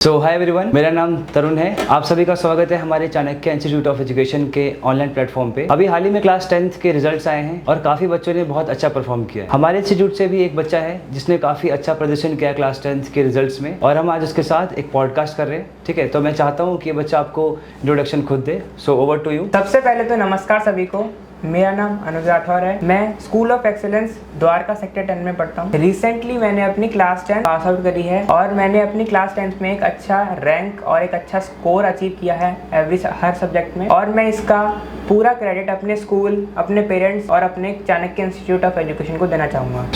Hi everyone, मेरा नाम तरुण है। आप सभी का स्वागत है हमारे चाणक्य इंस्टीट्यूट ऑफ एजुकेशन के ऑनलाइन प्लेटफॉर्म पे। अभी हाल ही में क्लास 10th के रिजल्ट्स आए हैं और काफ़ी बच्चों ने बहुत अच्छा परफॉर्म किया है। हमारे इंस्टीट्यूट से भी एक बच्चा है जिसने काफ़ी अच्छा प्रदर्शन किया क्लास 10th के रिजल्ट्स में और हम आज उसके साथ एक पॉडकास्ट कर रहे हैं। ठीक है, तो मैं चाहता हूँ कि ये बच्चा आपको इंट्रोडक्शन खुद दे। So over to you. सबसे पहले तो नमस्कार सभी को। मेरा नाम अनुज राठौर है। मैं school of excellence Dwarka sector 10 में पढ़ता हूँ। रिसेंटली मैंने अपनी क्लास 10 पास आउट करी है और मैंने अपनी क्लास 10th में एक अच्छा रैंक और एक अच्छा स्कोर अचीव किया है हर सब्जेक्ट में। और मैं इसका पूरा क्रेडिट अपने स्कूल, अपने पेरेंट्स और अपने चाणक्य इंस्टीट्यूट ऑफ एजुकेशन को देना चाहूँगा।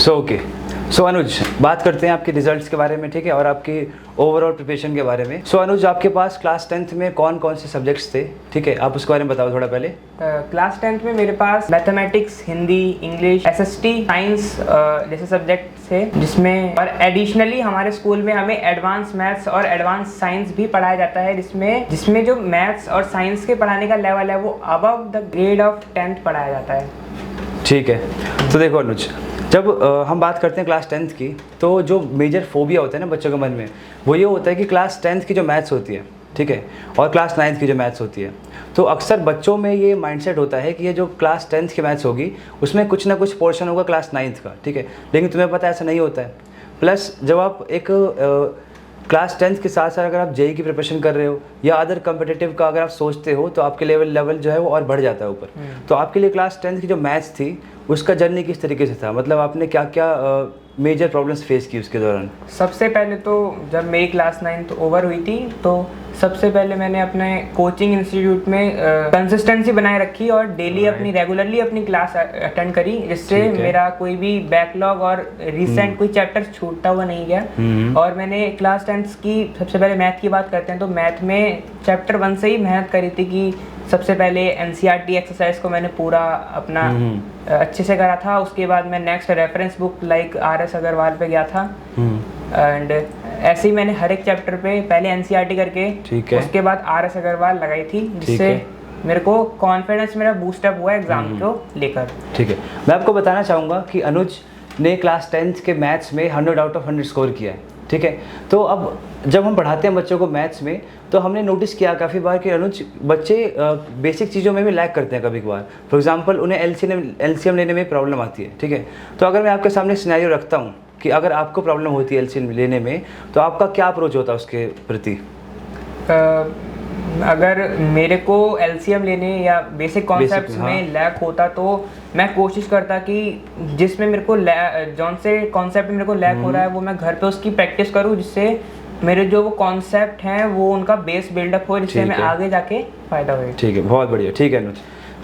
सो अनुज, बात करते हैं आपके रिजल्ट्स के बारे में, ठीक है, और आपकी ओवरऑल प्रिपरेशन के बारे में। अनुज, आपके पास क्लास 10th में कौन कौन से सब्जेक्ट्स थे? ठीक है, आप उसके बारे में बताओ थोड़ा पहले। क्लास 10th में मेरे पास mathematics, Hindi, English, SST, science जैसे सब्जेक्ट थे, जिसमें और एडिशनली हमारे स्कूल में हमें एडवांस मैथ्स और एडवांस साइंस भी पढ़ाया जाता है, जिसमें जो मैथ्स और साइंस के पढ़ाने का लेवल है वो above the grade of 10th पढ़ाया जाता है। ठीक है, तो देखो अनुज, जब हम बात करते हैं क्लास 10th की, तो जो मेजर फोबिया होता है ना बच्चों के मन में, वो ये होता है कि क्लास 10th की जो मैथ्स होती है, ठीक है, और क्लास 9th की जो मैथ्स होती है, तो अक्सर बच्चों में ये माइंडसेट होता है कि ये जो क्लास 10th की मैथ्स होगी उसमें कुछ ना कुछ पोर्शन होगा क्लास 9th का, ठीक है। लेकिन तुम्हें पता है ऐसा नहीं होता है। प्लस जब आप एक क्लास 10th के साथ साथ अगर आप जेई की प्रिपरेशन कर रहे हो या अदर कम्पिटिटिव का अगर आप सोचते हो, तो आपके लेवल जो है वो और बढ़ जाता है ऊपर। तो आपके लिए क्लास 10th की जो मैथ्स थी उसका जर्नी किस तरीके से था? मतलब आपने क्या क्या मेजर प्रॉब्लम्स फेस की उसके दौरान? सबसे पहले तो जब मेरी क्लास 9th ओवर हुई थी, तो सबसे पहले मैंने अपने कोचिंग इंस्टीट्यूट में कंसिस्टेंसी बनाए रखी और डेली रेगुलरली अपनी क्लास अटेंड करी, जिससे मेरा कोई भी बैकलॉग और रिसेंट कोई चैप्टर छूटता हुआ नहीं गया। और मैंने क्लास 10th की सबसे पहले मैथ की बात करते हैं, तो मैथ में चैप्टर 1 से ही मेहनत करी थी कि सबसे पहले एनसीईआरटी एक्सरसाइज को मैंने पूरा अपना अच्छे से करा था। उसके बाद मैं next reference book like RS Agarwal पे गया था एंड ऐसे ही मैंने हर एक चैप्टर पे पहले एनसीईआरटी करके उसके बाद आरएस अग्रवाल लगाई थी, जिससे मेरे को कॉन्फिडेंस मेरा बूस्टअप हुआ एग्जाम को लेकर। ठीक है, मैं आपको बताना चाहूँगा कि अनुज ने क्लास 10th के मैथ्स में 100 आउट ऑफ 100 स्कोर किया है, ठीक है। तो अब जब हम पढ़ाते हैं बच्चों को मैथ्स में, तो हमने नोटिस किया काफ़ी बार कि अनुज बच्चे बेसिक चीज़ों में भी लैग करते हैं कभी कभार। फॉर एग्जांपल उन्हें एलसीएम लेने में प्रॉब्लम आती है, ठीक है। तो अगर मैं आपके सामने सिनेरियो रखता हूँ कि अगर आपको प्रॉब्लम होती है एलसीएम लेने में, तो आपका क्या अप्रोच होता है उसके प्रति? अगर मेरे को एलसीएम लेने या बेसिक कॉन्सेप्ट्स में लैग होता, तो मैं कोशिश करता कि जिसमें मेरे को जौन से कॉन्सेप्ट में मेरे को लैग हो रहा है वो मैं घर पे उसकी प्रैक्टिस करूँ, जिससे मेरे जो वो कॉन्सेप्ट हैं वो उनका बेस बिल्डअप हो, जिससे मैं आगे जाके फ़ायदा हो। ठीक है, बहुत बढ़िया। ठीक है अनुज,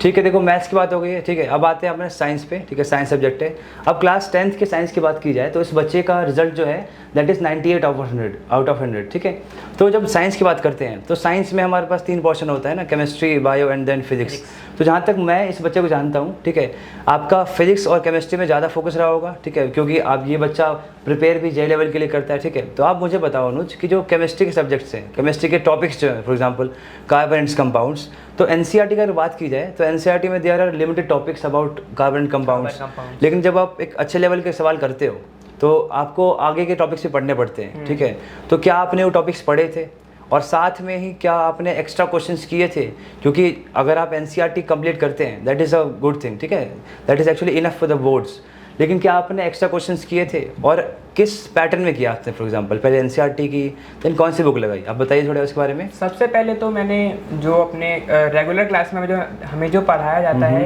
ठीक है, देखो मैथ्स की बात हो गई है, ठीक है। अब आते हैं अपने साइंस पे, ठीक है, साइंस सब्जेक्ट है। अब क्लास 10th के साइंस की बात की जाए तो इस बच्चे का रिजल्ट जो है दैट इज़ 98 आउट ऑफ 100, ठीक है। तो जब साइंस की बात करते हैं तो साइंस में हमारे पास 3 पोर्शन होता है ना, chemistry, bio and then physics. तो जहाँ तक मैं इस बच्चे को जानता हूँ, ठीक है, आपका फिजिक्स और केमिस्ट्री में ज़्यादा फोकस रहा होगा, ठीक है, क्योंकि आप ये बच्चा प्रिपेयर भी जेई लेवल के लिए करता है, ठीक है। तो आप मुझे बताओ अनुज कि जो केमिस्ट्री के सब्जेक्ट्स हैं, केमिस्ट्री के टॉपिक्स जो हैं, for example carbon and compounds, तो एनसीईआरटी की अगर बात की जाए तो एनसीईआरटी में there are limited topics about carbon and compounds. लेकिन जब आप एक अच्छे लेवल के सवाल करते हो तो आपको आगे के टॉपिक्स भी पढ़ने पड़ते हैं, ठीक है। तो क्या आपने वो टॉपिक्स पढ़े थे और साथ में ही क्या आपने एक्स्ट्रा क्वेश्चंस किए थे? क्योंकि अगर आप एनसीईआरटी कंप्लीट करते हैं that is a good thing, ठीक है, that is actually enough for the boards. लेकिन क्या आपने एक्स्ट्रा क्वेश्चंस किए थे और किस पैटर्न में किया आपने? फॉर एग्जांपल पहले एनसीईआरटी की, देन कौन सी बुक लगाई, आप बताइए थोड़ा उसके बारे में। सबसे पहले तो मैंने जो अपने रेगुलर क्लास में जो हमें जो पढ़ाया जाता है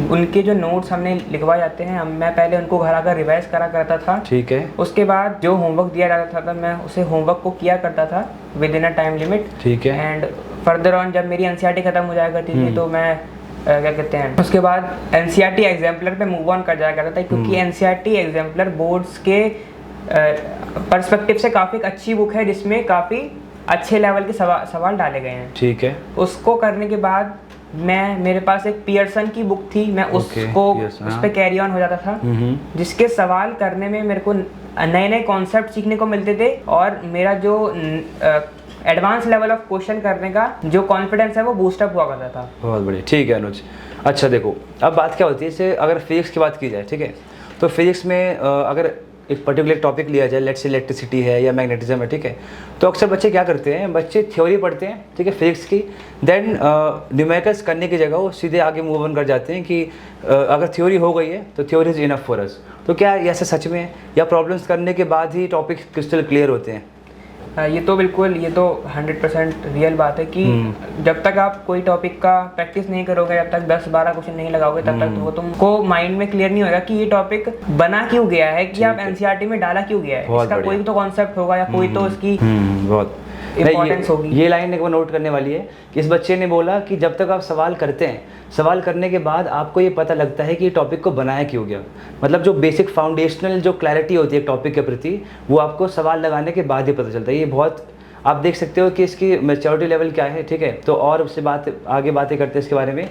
उनके जो नोट्स हमने लिखवाए जाते हैं, मैं पहले उनको घर आकर रिवाइज करा करता था, ठीक है। उसके बाद जो होमवर्क दिया जाता था मैं उसे होमवर्क को किया करता था with in a time limit, ठीक है। एंड फर्दर ऑन जब मेरी एनसीईआरटी खत्म हो जाया करती थी तो मैं क्या कहते हैं उसके बाद एनसीईआरटी एग्जाम्पलर पे मूव ऑन कर जाया करता था, क्योंकि एनसीईआरटी एग्जाम्पलर बोर्ड्स के पर्सपेक्टिव से काफ़ी अच्छी बुक है, जिसमें काफ़ी अच्छे लेवल के सवाल डाले गए हैं, ठीक है। उसको करने के बाद मेरे पास एक पियर्सन की बुक थी, मैं उसको उस पर कैरी ऑन हो जाता था, जिसके सवाल करने में मेरे को नए नए कॉन्सेप्ट सीखने को मिलते थे और मेरा जो एडवांस लेवल ऑफ क्वेश्चन करने का जो कॉन्फिडेंस है वो बूस्टअप हुआ करता था। बहुत बढ़िया, ठीक है अनुज। अच्छा देखो, अब बात क्या होती है, जैसे अगर फिजिक्स की बात की जाए, ठीक है, तो फिजिक्स में अगर एक पर्टिकुलर टॉपिक लिया जाए, लेट्स से इलेक्ट्रिसिटी है या मैग्नेटिज्म है, ठीक है, तो अक्सर बच्चे क्या करते हैं, बच्चे थ्योरी पढ़ते हैं, ठीक है, फिजिक्स की, देन न्यूमेरिकल्स करने की जगह वो सीधे आगे मूव ऑन कर जाते हैं कि अगर थ्योरी हो गई है तो theory is enough for us. तो क्या ऐसा सच में है, या प्रॉब्लम्स करने के बाद ही टॉपिक क्रिस्टल क्लियर होते हैं? ये तो बिल्कुल, ये तो 100% रियल बात है कि जब तक आप कोई टॉपिक का प्रैक्टिस नहीं करोगे, जब तक 10-12 क्वेश्चन नहीं लगाओगे, तब तक वो तुमको माइंड में क्लियर नहीं होगा कि ये टॉपिक बना क्यों गया है, कि आप एनसीईआरटी में डाला क्यों गया है। इसका कोई तो कॉन्सेप्ट होगा या कोई तो इसकी बहुत इम्पोर्टेंस होगी। ये लाइन एक बार नोट करने वाली है कि इस बच्चे ने बोला कि जब तक आप सवाल करते हैं, सवाल करने के बाद आपको ये पता लगता है कि ये टॉपिक को बनाया क्यों गया, मतलब जो बेसिक फाउंडेशनल जो क्लैरिटी होती है टॉपिक के प्रति, वो आपको सवाल लगाने के बाद ही पता चलता है। ये बहुत, आप देख सकते हो कि इसकी मैच्योरिटी लेवल क्या है, ठीक है। तो और उससे आगे बातें करते हैं इसके बारे में।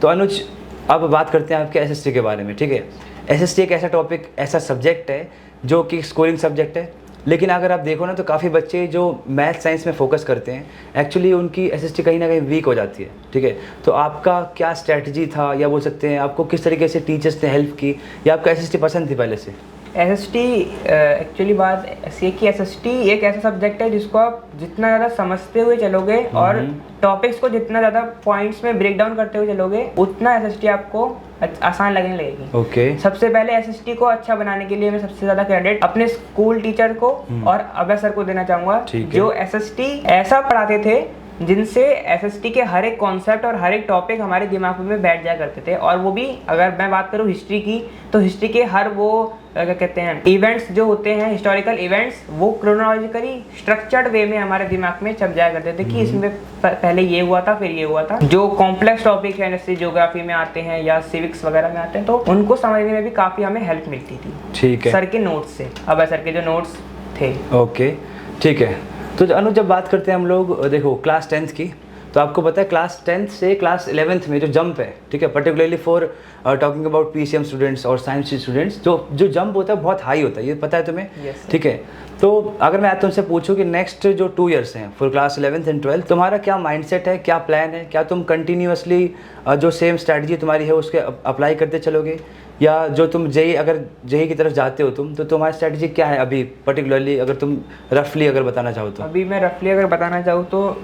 तो अनुज, अब बात करते हैं आपके एसएसटी के बारे में, ठीक है। एसएसटी एक ऐसा टॉपिक, ऐसा सब्जेक्ट है जो कि स्कोरिंग सब्जेक्ट है, लेकिन अगर आप देखो ना तो काफ़ी बच्चे जो मैथ साइंस में फोकस करते हैं, एक्चुअली उनकी एसएसटी कहीं ना कहीं वीक हो जाती है, ठीक है। तो आपका क्या स्ट्रैटेजी था, या बोल सकते हैं आपको किस तरीके से टीचर्स ने हेल्प की, या आपको एसएसटी पसंद थी पहले से? एसएसटी एक्चुअली बात ऐसी है कि एसएसटी एक ऐसा सब्जेक्ट है जिसको आप जितना ज़्यादा समझते हुए चलोगे और टॉपिक्स को जितना ज़्यादा पॉइंट्स में ब्रेक डाउन करते हुए चलोगे, उतना एसएसटी आपको आसान लगने लगेगी। ओके। सबसे पहले एसएसटी को अच्छा बनाने के लिए मैं सबसे ज़्यादा क्रेडिट अपने स्कूल टीचर को और अभय सर को देना चाहूँगा, जो एसएसटी ऐसा पढ़ाते थे जिनसे एसएसटी के हर एक कॉन्सेप्ट और हर एक टॉपिक हमारे दिमाग में बैठ जाया करते थे। और वो भी अगर मैं बात करूँ हिस्ट्री की, तो हिस्ट्री के हर वो क्या कहते हैं इवेंट्स जो होते हैं, हिस्टोरिकल इवेंट्स, वो क्रोनोलॉजिकली स्ट्रक्चर्ड वे में हमारे दिमाग में छप जाया करते थे कि इसमें पहले ये हुआ था, फिर ये हुआ था। जो कॉम्प्लेक्स टॉपिक है जैसे ज्योग्राफी में आते हैं या सिविक्स वगैरह में आते हैं, तो उनको समझने में भी काफ़ी हमें हेल्प मिलती थी, ठीक है, सर के नोट्स से, अभय सर के जो नोट्स थे। ओके, ठीक है। तो अनु, जब बात करते हैं हम लोग, देखो क्लास 10th की, तो आपको पता है क्लास 10th से क्लास 11th में जो जंप है, ठीक है, particularly for talking about PCM students और साइंस स्टूडेंट्स, जो जंप होता है बहुत हाई होता है, ये पता है तुम्हें? yes, ठीक है। तो अगर मैं तुमसे पूछूं कि नेक्स्ट जो 2 years हैं for class 11th and 12th, तुम्हारा क्या माइंडसेट है, क्या प्लान है? क्या तुम कंटिन्यूसली जो सेम स्ट्रैटेजी तुम्हारी है उसके अप्लाई करते चलोगे, या जो तुम जेई, अगर जेई की तरफ जाते हो तुम, तो तुम्हारी स्ट्रैटेजी क्या है अभी पर्टिकुलरली, अगर तुम रफली अगर बताना चाहो तो? अभी मैं रफली अगर बताना चाहूँ तो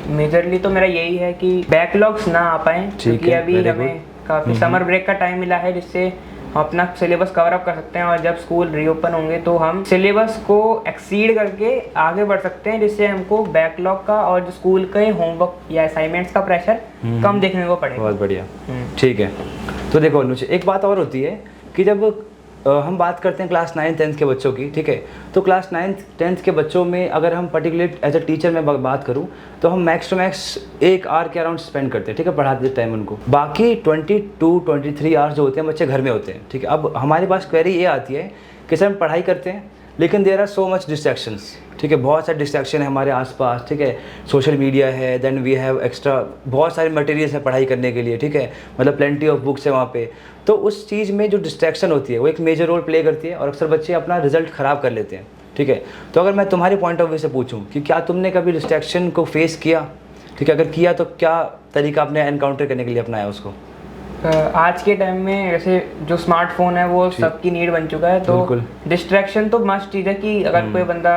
मेजरली तो मेरा यही है कि बैकलॉग्स ना आ पाएँ, क्योंकि अभी हमें काफ़ी समर ब्रेक का टाइम मिला है जिससे हम अपना सिलेबस कवर अप कर सकते हैं, और जब स्कूल रीओपन होंगे तो हम सिलेबस को एक्सीड करके आगे बढ़ सकते हैं, जिससे हमको बैकलॉग का और जो स्कूल के होमवर्क या असाइनमेंट्स का प्रेशर कम देखने को पड़ेगा। बहुत बढ़िया, ठीक है। तो देखो अनुज, एक बात और होती है कि जब हम बात करते हैं क्लास 9th-10th के बच्चों की, ठीक है, तो क्लास 9th-10th के बच्चों में अगर हम पर्टिकुलर एज अ टीचर में बात करूं, तो हम मैक्स टू मैक्स 1 आवर के अराउंड स्पेंड करते हैं, ठीक है, पढ़ाते टाइम उनको। बाकी 22-23 आवर्स जो होते हैं बच्चे घर में होते हैं, ठीक है। अब हमारे पास क्वेरी ये आती है कि सर हम पढ़ाई करते हैं, लेकिन there are so much distractions, ठीक है, बहुत सारे डिस्ट्रैक्शन है हमारे आसपास, ठीक है, सोशल मीडिया है, देन वी हैव एक्स्ट्रा बहुत सारे मटेरियल्स है पढ़ाई करने के लिए, ठीक है, मतलब प्लेंटी ऑफ बुक्स है वहाँ पे। तो उस चीज़ में जो डिस्ट्रैक्शन होती है वो एक मेजर रोल प्ले करती है, और अक्सर बच्चे अपना रिजल्ट ख़राब कर लेते हैं, ठीक है। तो अगर मैं तुम्हारे पॉइंट ऑफ व्यू से पूछूँ कि क्या तुमने कभी डिस्ट्रैक्शन को फेस किया, ठीक है, अगर किया तो क्या तरीका आपने एनकाउंटर करने के लिए अपनाया उसको? आज के टाइम में वैसे जो स्मार्टफोन है वो सबकी नीड बन चुका है, तो डिस्ट्रैक्शन तो मस्ट चीज़ है कि अगर कोई बंदा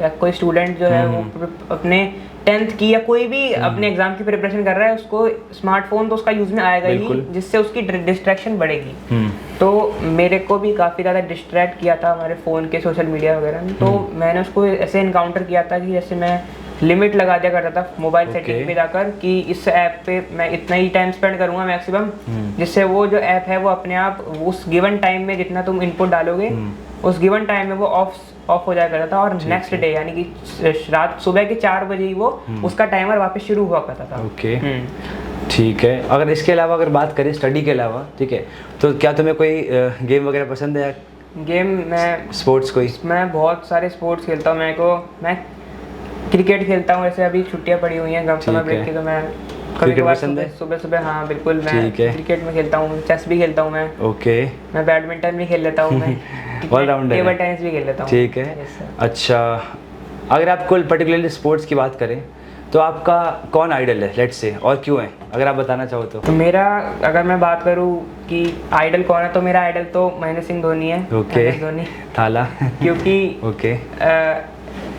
या कोई स्टूडेंट जो है वो अपने 10th की या कोई भी अपने एग्जाम की प्रिपरेशन कर रहा है, उसको स्मार्टफोन तो उसका यूज़ में आएगा ही, जिससे उसकी डिस्ट्रैक्शन बढ़ेगी। तो मेरे को भी काफ़ी ज़्यादा डिस्ट्रैक्ट किया था हमारे फ़ोन के सोशल मीडिया वगैरह में, तो मैंने उसको ऐसे इनकाउंटर किया था कि जैसे मैं लिमिट लगा दिया करता था मोबाइल सेटिंग पे जाकर कि इस ऐप पे मैं इतना ही टाइम स्पेंड करूंगा मैक्सिमम, जिससे वो जो ऐप है वो अपने आप उस गिवन टाइम में जितना तुम इनपुट डालोगे उस गिवन टाइम में वो ऑफ हो जाया करता था, और नेक्स्ट डे यानी कि रात सुबह के 4 बजे ही वो उसका टाइमर वापस शुरू हुआ करता था। ओके, ठीक है। अगर इसके अलावा अगर बात करें स्टडी के अलावा, ठीक है, तो क्या तुम्हें कोई गेम वगैरह पसंद है? गेम, मैं स्पोर्ट्स कोई, मैं बहुत सारे स्पोर्ट्स खेलता हूँ। मैं क्रिकेट खेलता हूँ, ऐसे अभी छुट्टियाँ पड़ी हुई हैं समर ब्रेक की, तो मैं क्रिकेट पसंद है? सुबह हाँ बिल्कुल, मैं क्रिकेट में खेलता हूँ, चेस भी खेलता हूँ मैं। ओके, मैं बैडमिंटन भी खेल लेता हूँ, मैं ऑलराउंडर, टेबल टेनिस भी खेल लेता हूँ। ठीक है, अच्छा। अगर आप कोई पर्टिकुलरली स्पोर्ट्स की बात करें तो आपका कौन आइडल है लेट्स से, और क्यों है, अगर आप बताना चाहो तो? तो मेरा, अगर मैं बात करूँ कि आइडल कौन है, तो मेरा आइडल तो महेंद्र सिंह धोनी है। ओके, धोनी थाला क्योंकि ओके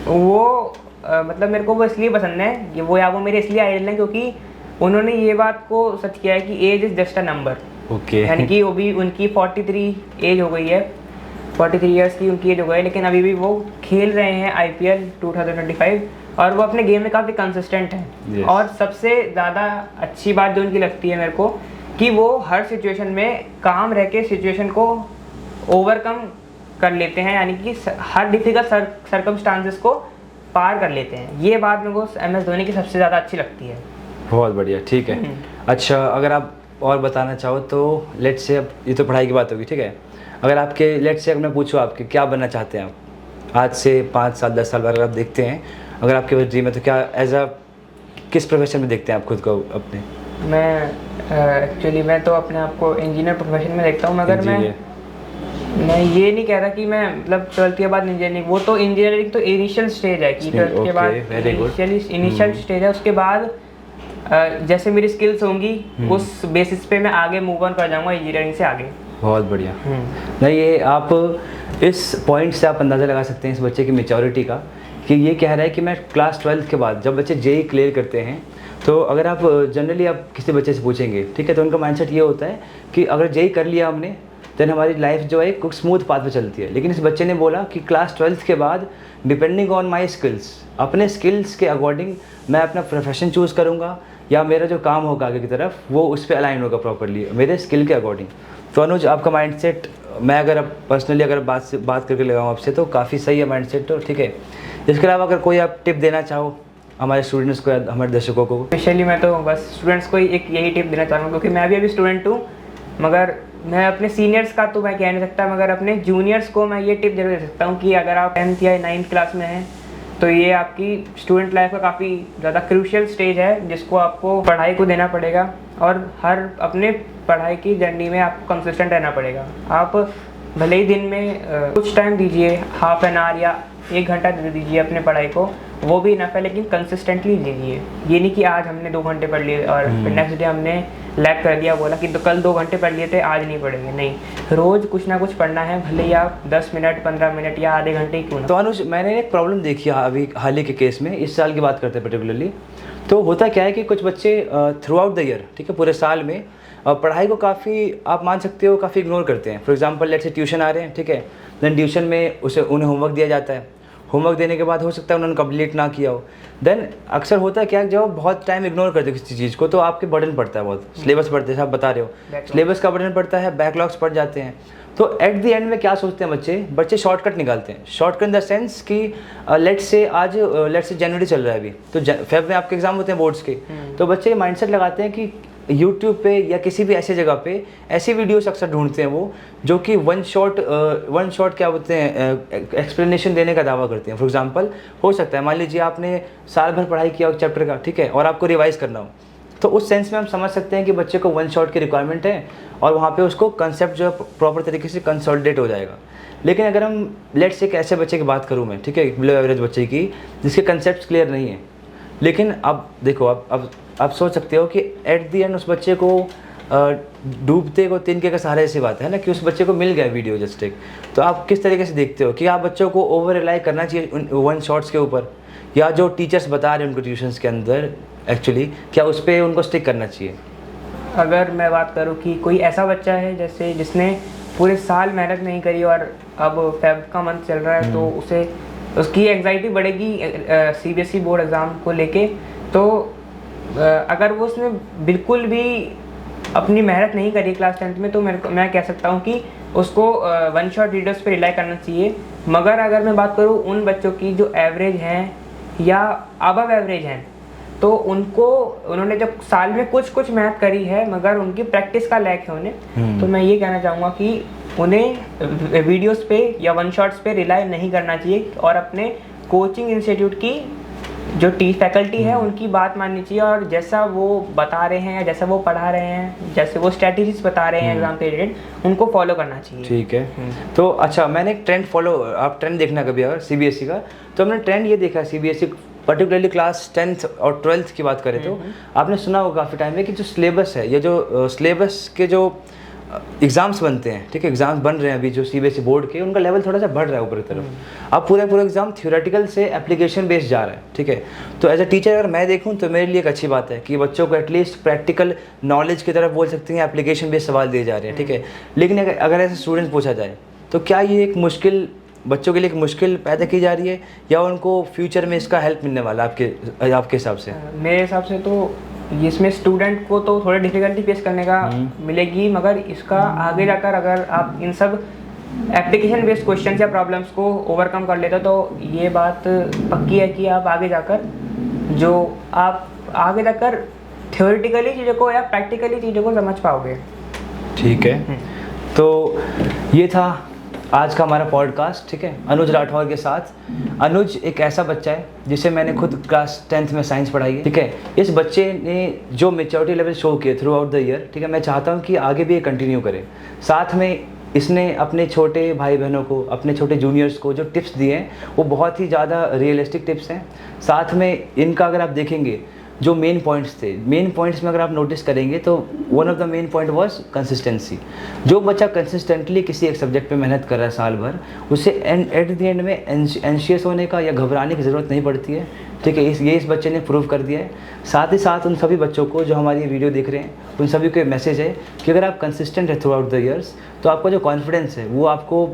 वो मतलब मेरे को वो इसलिए पसंद है कि वो मेरे इसलिए आइडल हैं क्योंकि उन्होंने ये बात को सच किया है कि age is just a number. Okay यानी कि वो भी उनकी 43 एज हो गई है, 43 ईयर्स की उनकी एज हो गई है, लेकिन अभी भी वो खेल रहे हैं IPL 2025 और वो अपने गेम में काफ़ी कंसिस्टेंट हैं। Yes. और सबसे ज़्यादा अच्छी बात जो उनकी लगती है मेरे को कि वो हर सिचुएशन में काम रह के सिचुएशन को ओवरकम कर लेते हैं, यानी कि हर डिफिकल्ट सर्कमस्टांसेस को पार कर लेते हैं। ये बात मेरे को MS धोनी की सबसे ज़्यादा अच्छी लगती है। बहुत बढ़िया, ठीक है। अच्छा, अगर आप और बताना चाहो तो लेट्स से, अब ये तो पढ़ाई की बात होगी, ठीक है, अगर आपके लेट्स से अगर मैं पूछूँ आपके क्या बनना चाहते हैं आप आज से 5 साल 10 साल बाद अगर आप देखते हैं, अगर आपके ड्रीम है तो क्या एज अ किस प्रोफेशन में देखते हैं आप खुद को अपने? मैं एक्चुअली मैं तो अपने आप को इंजीनियर प्रोफेशन में देखता हूँ, मगर मैं ये नहीं कह रहा कि मैं मतलब 12th के बाद इंजीनियरिंग, वो तो इंजीनियरिंग तो इनिशियल स्टेज है कि 12th के बाद इनिशियल स्टेज है। उसके बाद जैसे मेरी स्किल्स होंगी उस बेसिस पे मैं आगे मूव ऑन कर जाऊंगा इंजीनियरिंग से आगे। बहुत बढ़िया। नहीं, ये आप इस पॉइंट से आप अंदाज़ा लगा सकते हैं इस बच्चे की मेच्योरिटी का, कि ये कह रहा है कि मैं क्लास 12th के बाद, जब बच्चे JEE क्लियर करते हैं, तो अगर आप जनरली आप किसी बच्चे से पूछेंगे, ठीक है, तो उनका माइंडसेट ये होता है कि अगर JEE कर लिया हमने देन हमारी लाइफ जो है एक स्मूथ पाथ पे चलती है। लेकिन इस बच्चे ने बोला कि क्लास 12th के बाद डिपेंडिंग ऑन माई स्किल्स, अपने स्किल्स के अकॉर्डिंग मैं अपना प्रोफेशन चूज़ करूँगा या मेरा जो काम होगा आगे की तरफ वो उस पर अलाइन होगा प्रॉपरली मेरे स्किल के अकॉर्डिंग। तो अनुज, आपका माइंडसेट, मैं अगर पर्सनली अगर बात करके लगाऊँ आपसे तो काफ़ी सही है माइंडसेट, तो ठीक है। इसके अलावा अगर कोई आप टिप देना चाहो हमारे स्टूडेंट्स को, हमारे दर्शकों को? स्पेशली मैं तो बस स्टूडेंट्स को एक यही टिप देना चाहूँगा, क्योंकि मैं भी अभी स्टूडेंट हूँ, मगर मैं अपने सीनियर्स का तो मैं कह नहीं सकता, मगर अपने जूनियर्स को मैं ये टिप जरूर दे सकता हूँ कि अगर आप 10th या 9th क्लास में हैं तो ये आपकी स्टूडेंट लाइफ का काफ़ी ज़्यादा क्रूशियल स्टेज है, जिसको आपको पढ़ाई को देना पड़ेगा और हर अपने पढ़ाई की जर्नी में आपको कंसिस्टेंट रहना पड़ेगा। आप भले ही दिन में कुछ टाइम दीजिए, हाफ एन आवर या 1 घंटा दे दीजिए अपने पढ़ाई को, वो भी इनफ है, लेकिन कंसिस्टेंटली दीजिए। ये नहीं कि आज हमने 2 घंटे पढ़ लिए और फिर नेक्स्ट डे हमने लैग कर दिया, बोला कि तो कल 2 घंटे पढ़ लिए थे आज नहीं पढ़ेंगे। नहीं, रोज़ कुछ ना कुछ पढ़ना है, भले ही आप 10 मिनट 15 मिनट या आधे घंटे ही क्यों ना। तो अनुज, मैंने एक प्रॉब्लम देखी अभी हाल ही के केस में, इस साल की बात करते हैं पर्टिकुलरली। तो होता क्या है कि कुछ बच्चे थ्रू आउट द ईयर, ठीक है, पूरे साल में पढ़ाई को काफ़ी, आप मान सकते हो, काफ़ी इग्नोर करते हैं। For example let's say tuition आ रहे हैं, ठीक है, देन ट्यूशन में उन्हें होमवर्क दिया जाता है, होमवर्क देने के बाद हो सकता है उन्होंने कंप्लीट ना किया हो, देन अक्सर होता है क्या, जब बहुत टाइम इग्नोर करते हो किसी चीज़ को तो आपके बर्डन पड़ता है, बहुत सिलेबस पढ़ते हैं, आप बता रहे हो सिलेबस का बर्डन पड़ता है, बैकलॉग्स पड़ जाते हैं। तो एट द एंड में क्या सोचते हैं बच्चे शॉर्टकट निकालते हैं। शॉर्टकट इन द सेंस कि लेट्स से आज लेट्स से जनवरी चल रहा है अभी, तो फेब में आपके एग्जाम होते हैं बोर्ड्स के, तो बच्चे माइंडसेट लगाते हैं कि यूट्यूब पे या किसी भी ऐसे जगह पे ऐसी वीडियोस अक्सर ढूंढते हैं वो, जो कि वन शॉट क्या बोलते हैं, एक्सप्लेनेशन देने का दावा करते हैं। फॉर एग्जांपल हो सकता है, मान लीजिए आपने साल भर पढ़ाई किया एक चैप्टर का, ठीक है, और आपको रिवाइज करना हो, तो उस सेंस में हम समझ सकते हैं कि बच्चे को 1 शॉट की रिक्वायरमेंट है और वहाँ पे उसको कंसेप्ट जो है प्रॉपर तरीके से कंसोलिडेट हो जाएगा। लेकिन अगर हम लेट्स एक ऐसे बच्चे की बात करूँ मैं, ठीक है, बिलो एवरेज बच्चे की जिसके कंसेप्ट क्लियर नहीं है, लेकिन अब देखो, अब आप सोच सकते हो कि एट दी एंड उस बच्चे को डूबते को तिनके का सहारा ऐसी बात है ना, कि उस बच्चे को मिल गया वीडियो जस्ट एक। तो आप किस तरीके से देखते हो कि आप बच्चों को ओवर रिलाई करना चाहिए उन 1 शॉट्स के ऊपर, या जो टीचर्स बता रहे हैं उनको ट्यूशन्स के अंदर एक्चुअली क्या उस पर उनको स्टिक करना चाहिए? अगर मैं बात करूँ कि कोई ऐसा बच्चा है जैसे जिसने पूरे साल मेहनत नहीं करी और अब फेब का मंथ चल रहा है, तो उसे उसकी एंग्जाइटी बढ़ेगी CBSE बोर्ड एग्ज़ाम को लेके। तो अगर वो उसने बिल्कुल भी अपनी मेहनत नहीं करी क्लास 10th में, तो मैं कह सकता हूँ कि उसको 1 शॉट वीडियोस पे रिलाई करना चाहिए। मगर अगर मैं बात करूँ उन बच्चों की जो एवरेज हैं या अबव एवरेज हैं, तो उन्होंने जब साल में कुछ मेहनत करी है मगर उनकी प्रैक्टिस का लैक है उन्हें, तो मैं ये कहना चाहूँगा कि उन्हें वीडियोस पे या 1 शॉट्स पे रिलाई नहीं करना चाहिए और अपने कोचिंग इंस्टीट्यूट की जो फैकल्टी है उनकी बात माननी चाहिए, और जैसा वो बता रहे हैं या जैसा वो पढ़ा रहे हैं, जैसे वो स्ट्रैटेजीज बता रहे हैं एग्जाम के रिलेटेड, उनको फॉलो करना चाहिए। ठीक है। तो अच्छा, मैंने एक ट्रेंड आप ट्रेंड देखना कभी अगर CBSE का, तो हमने ट्रेंड ये देखा CBSE पर्टिकुलरली क्लास 10th और 12th की बात करें तो आपने सुना होगा काफ़ी टाइम में कि जो सिलेबस है, ये जो सिलेबस के जो एग्ज़ाम्स बनते हैं, ठीक है, एग्ज़ाम्स बन रहे हैं अभी जो CBSE बोर्ड के, उनका लेवल थोड़ा सा बढ़ रहा है ऊपर की तरफ। अब पूरा एग्ज़ाम थ्योरेटिकल से एप्लीकेशन बेस्ड जा रहा है, ठीक है। तो एज अ टीचर अगर मैं देखूं तो मेरे लिए एक अच्छी बात है कि बच्चों को एटलीस्ट प्रैक्टिकल नॉलेज की तरफ बोल सकते हैं, एप्लीकेशन बेस्ड सवाल दिए जा रहे हैं, ठीक है। लेकिन अगर ऐसे स्टूडेंट्स पूछा जाए तो क्या ये एक मुश्किल बच्चों के लिए एक मुश्किल पैदा की जा रही है, या उनको फ्यूचर में इसका हेल्प मिलने वाला आपके हिसाब से? मेरे हिसाब से तो इसमें स्टूडेंट को तो थोड़ी डिफिकल्टी फेस करने का मिलेगी, मगर इसका आगे जाकर अगर आप इन सब एप्लीकेशन बेस्ड क्वेश्चन या प्रॉब्लम्स को ओवरकम कर लेते हो तो ये बात पक्की है कि आप आगे जाकर थ्योरेटिकली चीज़ों को या प्रैक्टिकली चीज़ों को समझ पाओगे। ठीक है, तो ये था आज का हमारा पॉडकास्ट, ठीक है, अनुज राठौर के साथ। अनुज एक ऐसा बच्चा है जिसे मैंने खुद क्लास 10th में साइंस पढ़ाई है, ठीक है। इस बच्चे ने जो मेच्योरिटी लेवल शो किए थ्रू आउट द ईयर, ठीक है, मैं चाहता हूँ कि आगे भी ये कंटिन्यू करे। साथ में इसने अपने छोटे भाई बहनों को, अपने छोटे जूनियर्स को जो टिप्स दिए हैं वो बहुत ही ज़्यादा रियलिस्टिक टिप्स हैं। साथ में इनका अगर आप देखेंगे जो मेन पॉइंट्स थे, मेन पॉइंट्स में अगर आप नोटिस करेंगे तो one of the main point was consistency. जो बच्चा कंसिस्टेंटली किसी एक सब्जेक्ट पे मेहनत कर रहा है साल भर, उसे एट द एंड में एंशियस होने का या घबराने की ज़रूरत नहीं पड़ती है, ठीक है। इस बच्चे ने प्रूव कर दिया है। साथ ही साथ उन सभी बच्चों को जो हमारी वीडियो देख रहे हैं, उन सभी को मैसेज है कि अगर आप कंसिस्टेंट है थ्रू आउट द ईयर्स तो आपका जो कॉन्फिडेंस है वो आपको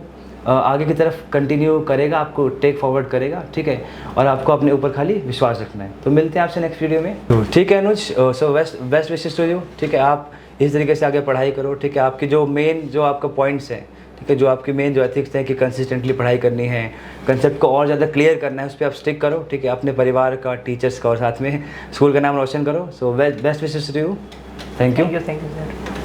आगे की तरफ कंटिन्यू करेगा, आपको टेक फॉरवर्ड करेगा, ठीक है। और आपको अपने ऊपर खाली विश्वास रखना है। तो मिलते हैं आपसे नेक्स्ट वीडियो में, तो ठीक है Anuj, so best wishes to you, ठीक है। आप इस तरीके से आगे पढ़ाई करो, ठीक है। आपकी जो मेन जो आपका पॉइंट्स हैं, ठीक है, जो आपके मेन जो एथिक्स हैं कि कंसिस्टेंटली पढ़ाई करनी है, कंसेप्ट को और ज़्यादा क्लियर करना है, उस पर आप स्टिक करो, ठीक है। अपने परिवार का, टीचर्स का और साथ में स्कूल का नाम रोशन करो। So best wishes to you. Thank you sir.